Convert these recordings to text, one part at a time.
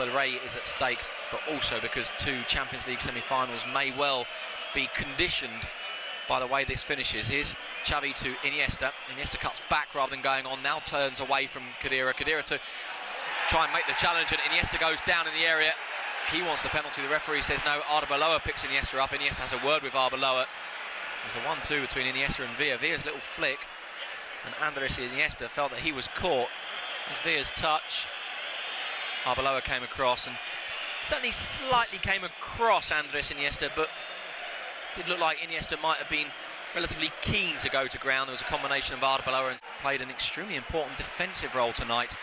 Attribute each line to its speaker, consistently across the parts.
Speaker 1: Copa del Rey is at stake, but also because 2 Champions League semi-finals may well be conditioned by the way this finishes. Here's Xavi to Iniesta. Iniesta cuts back rather than going on, now turns away from Khedira. Khedira to try and make the challenge, and Iniesta goes down in the area. He wants the penalty. The referee says no. Arbeloa picks Iniesta up. Iniesta has a word with Arbeloa. There's a 1-2 between Iniesta and Villa. Villa's little flick, and Andres Iniesta felt that he was caught. As Villa's touch, Arbeloa came across, and certainly slightly came across Andres Iniesta, but it did look like Iniesta might have been relatively keen to go to ground. There was a combination of Arbeloa, and played an extremely important defensive role tonight.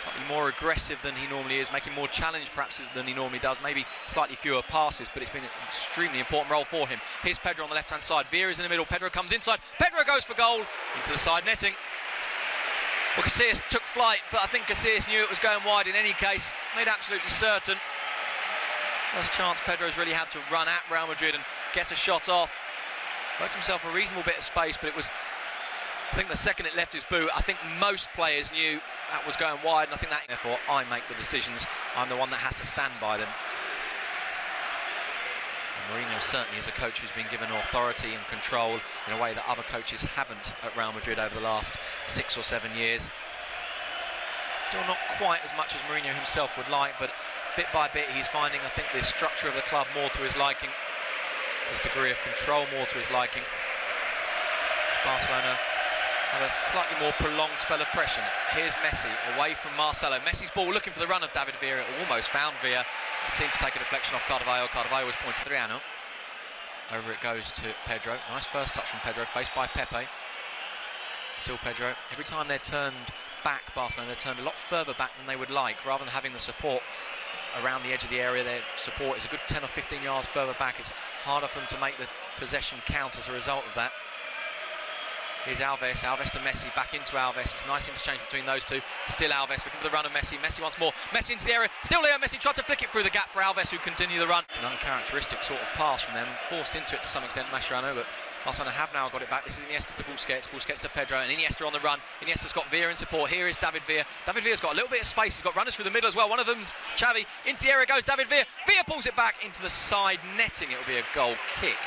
Speaker 1: Slightly more aggressive than he normally is, making more challenge perhaps than he normally does, maybe slightly fewer passes, but it's been an extremely important role for him. Here's Pedro on the left-hand side, Villa is in the middle, Pedro comes inside, Pedro goes for goal, into the side netting. Well, Casillas took flight, but I think Casillas knew it was going wide in any case, made absolutely certain. First chance Pedro's really had to run at Real Madrid and get a shot off. Worked himself a reasonable bit of space, but it was, I think the second it left his boot, I think most players knew that was going wide, and I think that, therefore, I make the decisions. I'm the one that has to stand by them. And Mourinho certainly is a coach who's been given authority and control in a way that other coaches haven't at Real Madrid over the last 6 or 7 years. Still not quite as much as Mourinho himself would like, but bit by bit he's finding, I think, the structure of the club more to his liking, his degree of control more to his liking. Barcelona have a slightly more prolonged spell of pressure. Here's Messi away from Marcelo. Messi's ball looking for the run of David Villa. Almost found Villa. It seems to take a deflection off Carvalho. Carvalho was pointed to Adriano. Over it goes to Pedro. Nice first touch from Pedro, faced by Pepe. Still Pedro. Every time they're turned back, Barcelona, they're turned a lot further back than they would like. Rather than having the support around the edge of the area, their support is a good 10 or 15 yards further back. It's harder for them to make the possession count as a result of that. Here's Alves, Alves to Messi, back into Alves. It's a nice interchange between those two. Still Alves, looking for the run of Messi. Messi once more, Messi into the area. Still Leo Messi tried to flick it through the gap for Alves, who continue the run. It's an uncharacteristic sort of pass from them, forced into it to some extent, Mascherano, but Barcelona have now got it back. This is Iniesta to Busquets, Busquets to Pedro, and Iniesta on the run. Iniesta's got Villa in support. Here is David Villa. David Villa's got a little bit of space. He's got runners through the middle as well. One of them's Xavi. Into the area goes David Villa. Villa pulls it back into the side netting. It'll be a goal kick.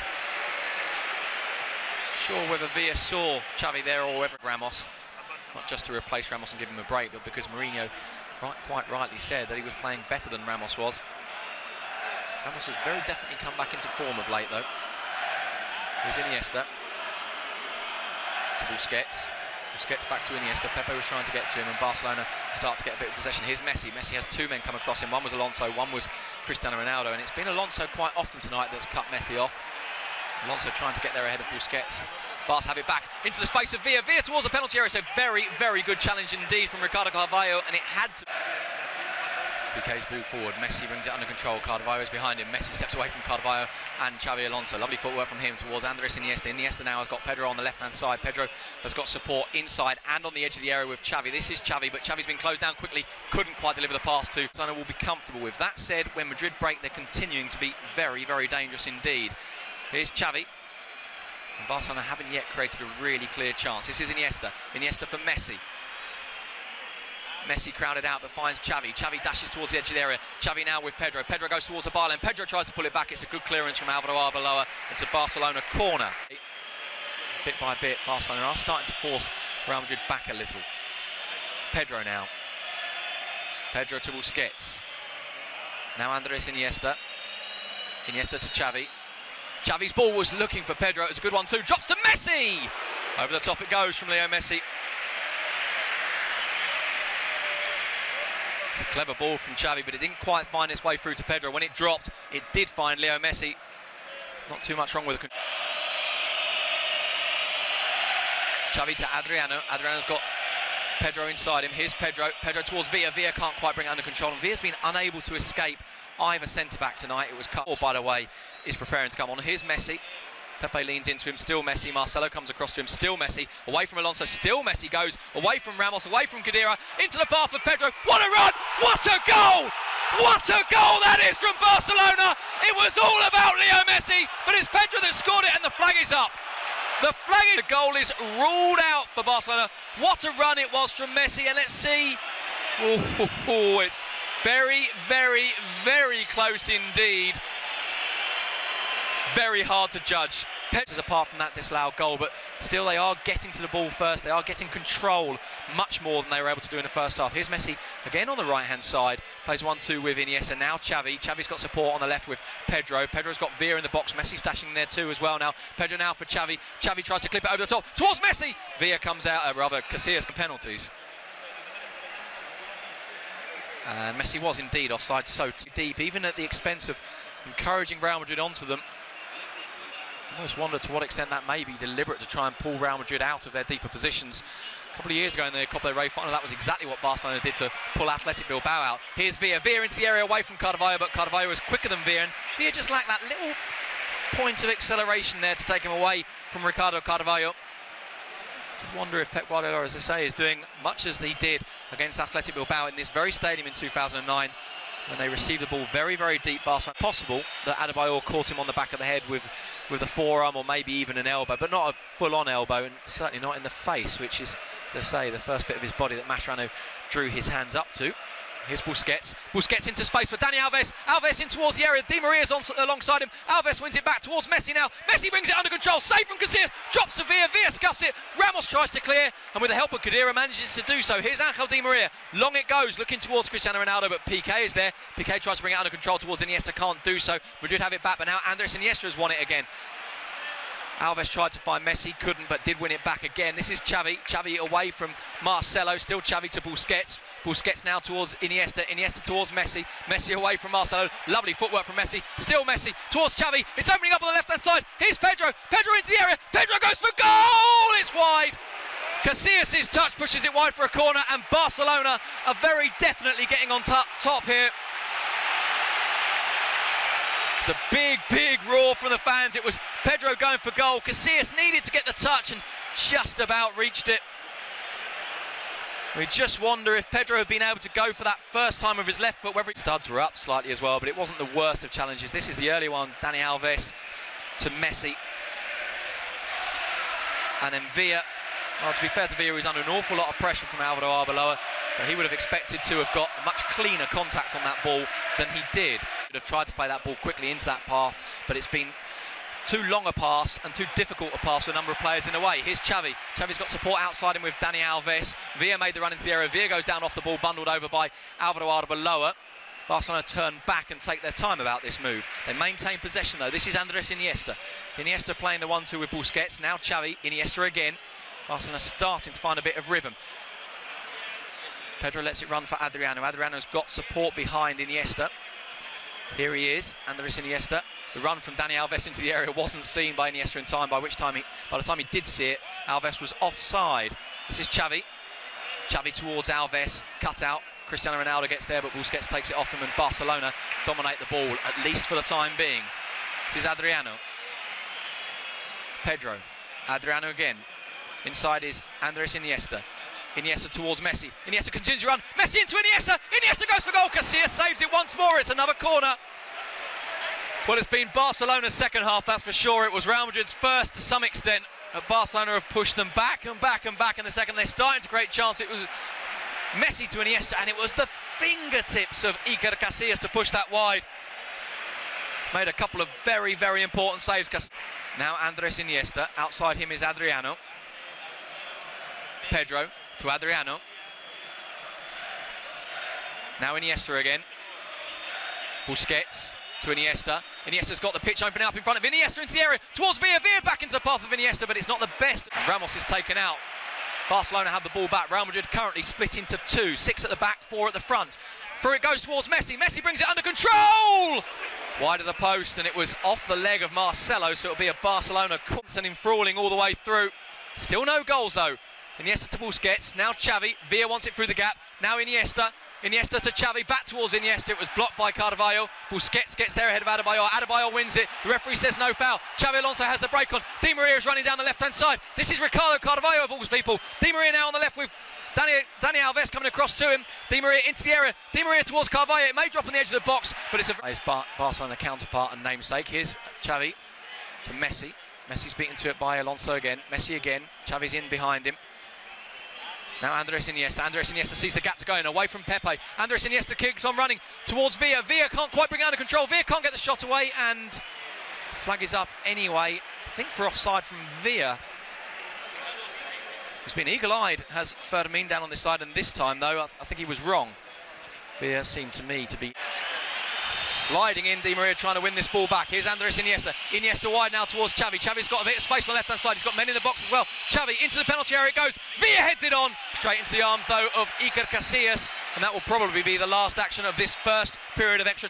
Speaker 1: Sure whether Villa saw Xavi there or whether Ramos, not just to replace Ramos and give him a break, but because Mourinho quite rightly said that he was playing better than Ramos was. Ramos has very definitely come back into form of late though. Here's Iniesta to Busquets. Busquets back to Iniesta. Pepe was trying to get to him, and Barcelona start to get a bit of possession. Here's Messi. Messi has 2 men come across him. One was Alonso, one was Cristiano Ronaldo, and it's been Alonso quite often tonight that's cut Messi off. Alonso trying to get there ahead of Busquets. Barca have it back into the space of Villa. Villa towards the penalty area, so very, very good challenge indeed from Ricardo Carvalho, and it had to. Piqué's moved forward. Messi brings it under control. Carvalho is behind him. Messi steps away from Carvalho and Xavi Alonso. Lovely footwork from him towards Andres Iniesta. Iniesta now has got Pedro on the left-hand side. Pedro has got support inside and on the edge of the area with Xavi. This is Xavi, but Xavi's been closed down quickly. Couldn't quite deliver the pass to. Barcelona will be comfortable with. That said, when Madrid break, they're continuing to be very, very dangerous indeed. Here's Xavi. And Barcelona haven't yet created a really clear chance. This is Iniesta. Iniesta for Messi. Messi crowded out but finds Xavi. Xavi dashes towards the edge of the area. Xavi now with Pedro. Pedro goes towards the byline. Pedro tries to pull it back. It's a good clearance from Alvaro Arbeloa. It's a Barcelona corner. Bit by bit, Barcelona are starting to force Real Madrid back a little. Pedro now. Pedro to Busquets. Now Andres Iniesta. Iniesta to Xavi. Xavi's ball was looking for Pedro. It was a good one too. Drops to Messi! Over the top it goes from Leo Messi. It's a clever ball from Xavi, but it didn't quite find its way through to Pedro. When it dropped, it did find Leo Messi. Not too much wrong with it. Xavi to Adriano. Adriano's got Pedro inside him. Here's Pedro. Pedro towards Villa. Villa can't quite bring it under control, and Villa's been unable to escape either centre-back tonight. It was cut, or by the way, is preparing to come on. Here's Messi. Pepe leans into him, still Messi. Marcelo comes across to him, still Messi. Away from Alonso, still Messi goes. Away from Ramos, away from Khedira. Into the path of Pedro. What a run! What a goal! What a goal that is from Barcelona! It was all about Leo Messi, but it's Pedro that scored it, and the flag is up. The goal is ruled out for Barcelona. What a run it was from Messi, and let's see. It's Very, very, very close indeed. Very hard to judge. Apart from that disallowed goal, but still they are getting to the ball first. They are getting control much more than they were able to do in the first half. Here's Messi again on the right-hand side. Plays 1-2 with Iniesta. Now Xavi. Xavi's got support on the left with Pedro. Pedro's got Villa in the box. Messi stashing there too as well now. Pedro now for Xavi. Xavi tries to clip it over the top towards Messi. Villa comes out, rather Casillas penalties. Messi was indeed offside so deep, even at the expense of encouraging Real Madrid onto them. I almost wonder to what extent that may be deliberate to try and pull Real Madrid out of their deeper positions. A couple of years ago in the Copa del Rey final, that was exactly what Barcelona did to pull Athletic Bilbao out. Here's Villa. Villa into the area away from Carvalho, but Carvalho was quicker than Villa, and Villa just lacked that little point of acceleration there to take him away from Ricardo Carvalho. Just wonder if Pep Guardiola, as I say, is doing much as he did against Athletic Bilbao in this very stadium in 2009. When they received the ball very, very deep. Barcelona. Possible that Adebayor caught him on the back of the head with the forearm or maybe even an elbow, but not a full-on elbow, and certainly not in the face, which is, let's say, the first bit of his body that Mascherano drew his hands up to. Here's Busquets. Busquets into space for Dani Alves. Alves in towards the area. Di Maria's alongside him. Alves wins it back towards Messi now. Messi brings it under control. Saved from Casillas. Drops to Villa. Villa scuffs it. Ramos tries to clear, and with the help of Khedira manages to do so. Here's Angel Di Maria. Long it goes, looking towards Cristiano Ronaldo, but Piqué is there. Piqué tries to bring it under control towards Iniesta. Can't do so. Madrid have it back, but now Andres Iniesta has won it again. Alves tried to find Messi, couldn't, but did win it back again. This is Xavi. Xavi away from Marcelo, still Xavi to Busquets. Busquets now towards Iniesta. Iniesta towards Messi. Messi away from Marcelo. Lovely footwork from Messi. Still Messi towards Xavi. It's opening up on the left-hand side. Here's Pedro. Pedro into the area. Pedro goes for goal. It's wide. Casillas' touch pushes it wide for a corner, and Barcelona are very definitely getting on top here. It's a big, big roar from the fans. It was Pedro going for goal. Casillas needed to get the touch and just about reached it. We just wonder if Pedro had been able to go for that first time with his left foot. Whether studs were up slightly as well, but it wasn't the worst of challenges. This is the early one. Dani Alves to Messi. And then Villa. Well, to be fair to Villa, he's under an awful lot of pressure from Álvaro Arbeloa, but he would have expected to have got much cleaner contact on that ball than he did. He would have tried to play that ball quickly into that path, but it's been too long a pass and too difficult a pass for a number of players in the way. Here's Xavi. Xavi's got support outside him with Dani Alves. Villa made the run into the area. Villa goes down off the ball, bundled over by Álvaro Arbeloa. Barcelona turn back and take their time about this move. They maintain possession though. This is Andres Iniesta. Iniesta playing the 1-2 with Busquets. Now Xavi. Iniesta again. Barcelona starting to find a bit of rhythm. Pedro lets it run for Adriano. Adriano's got support behind Iniesta. Here he is, Andres Iniesta. The run from Dani Alves into the area wasn't seen by Iniesta in time, by the time he did see it, Alves was offside. This is Xavi. Xavi towards Alves, cut out. Cristiano Ronaldo gets there, but Busquets takes it off him, and Barcelona dominate the ball, at least for the time being. This is Adriano. Pedro. Adriano again. Inside is Andres Iniesta. Iniesta towards Messi. Iniesta continues to run. Messi into Iniesta. Iniesta goes for goal. Casillas saves it once more. It's another corner. Well, it's been Barcelona's second half, that's for sure. It was Real Madrid's first to some extent. Barcelona have pushed them back and back and back in the second. They're starting to create chance. It was Messi to Iniesta, and it was the fingertips of Iker Casillas to push that wide. He's made a couple of very, very important saves. Now Andres Iniesta. Outside him is Adriano. Pedro to Adriano. Now Iniesta again. Busquets to Iniesta. Iniesta's got the pitch opening up in front of Iniesta into the area towards Villa. Villa back into the path of Iniesta, but it's not the best. Ramos is taken out. Barcelona have the ball back. Real Madrid currently split into two. 6 at the back, 4 at the front. Through it goes towards Messi. Messi brings it under control. Wide of the post, and it was off the leg of Marcelo, so it'll be a Barcelona and enthralling all the way through. Still no goals though. Iniesta to Busquets, now Xavi. Villa wants it through the gap. Now Iniesta. Iniesta to Xavi, back towards Iniesta. It was blocked by Carvalho. Busquets gets there ahead of Adebayor. Adebayor wins it. The referee says no foul. Xavi Alonso has the break on. Di Maria is running down the left-hand side. This is Ricardo Carvalho of all people. Di Maria now on the left with Dani Alves coming across to him. Di Maria into the area. Di Maria towards Carvalho. It may drop on the edge of the box, but it's his Barcelona counterpart and namesake. Here's Xavi to Messi. Messi's beaten to it by Alonso again. Messi again. Xavi's in behind him. Now Andres Iniesta. Andres Iniesta sees the gap to go in, away from Pepe. Andres Iniesta keeps on running towards Villa. Villa can't quite bring it under control. Villa can't get the shot away, and the flag is up anyway. I think for offside from Villa. He's been eagle-eyed, has Fermin down on this side, and this time, though, I think he was wrong. Villa seemed to me to be sliding in. Di Maria trying to win this ball back. Here's Andres Iniesta. Iniesta wide now towards Xavi. Xavi's got a bit of space on the left-hand side. He's got men in the box as well. Xavi into the penalty area it goes. Villa heads it on. Straight into the arms, though, of Iker Casillas. And that will probably be the last action of this first period of extra